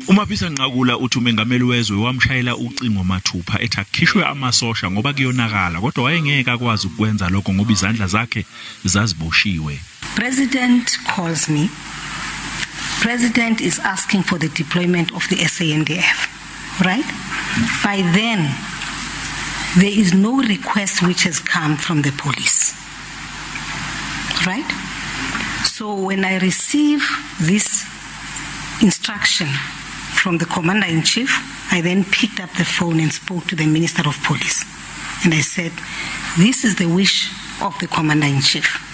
Umapisa Nqakula uthi umengameli wezwe wamshayela ucingo mathupha ethi akhishwe amasosha ngoba kuyonakala kodwa wayengeke akwazi ukwenza lokho ngoba izandla zakhe zaziboshiwe. President calls me. President is asking for the deployment of the SANDF, right? By then, there is no request which has come from the police, right? So when I receive this instruction from the Commander-in-Chief, I then picked up the phone and spoke to the Minister of Police. And I said, this is the wish of the Commander-in-Chief.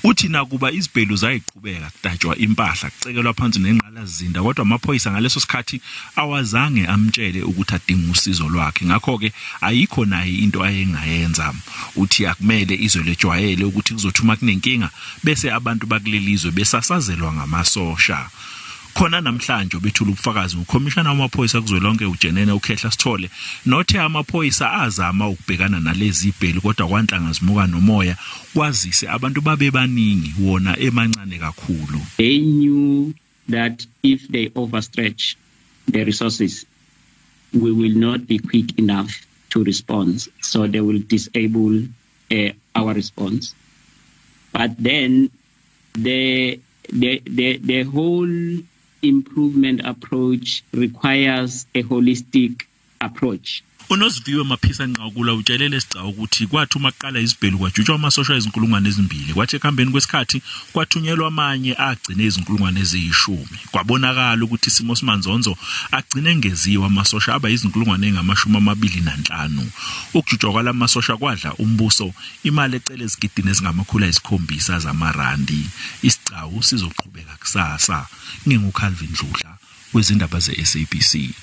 Uthi nakuba izibhelu zayiqhubeka kudatshwa impahla kucekelwa phansi nenqalazinda kodwa amaphoyisa ngaleso sikhathi awazange amtshele ukuthi adinga usizo lwakhe ngakho ke ayikho naye into ayengayenza. Uthi akumele izwe lejwayele ukuthi kuzothuma kunenkinga bese abantu bakulelizwe besasazelwa ngamasosha. Khona namhlanje bethula ubufakazi uCommissioner wamaphoyisa kuzwelonke uJenene uKhehla Sithole nothe amaphoyisa azama ukubhekana nalezi ibhelu kodwa kwanhlanga zimuka nomoya kwazise abantu babe baningi wona emancane kakhulu. They knew that if they overstretch the resources we will not be quick enough to respond, so they will disable our response. But then the whole improvement approach requires a holistic approach. Unoziviwe Mapisa Nqakula utshelele Sigcawu ukuthi kwathi uma kuqala izibhelu kwajutshwa amasosha ezinkulungwane ezimbili kwathi ekhambeni kwesikhathi kwathunyelwa amanye agcine izinkulungwane eziyishumi kwabonakala ukuthi isimo simanzonzo agcine engeziwe amasosha aba izinkulungwane engamashumi 25 ukujutshwa kwalamasosha kwadla umbuso imali ecele ezigidini ezingamakhulu ayizikhombisa zamarandi. Isigcawu sizoqhubeka kusasa. NginguCalvin Dludla wezindaba zeSABC.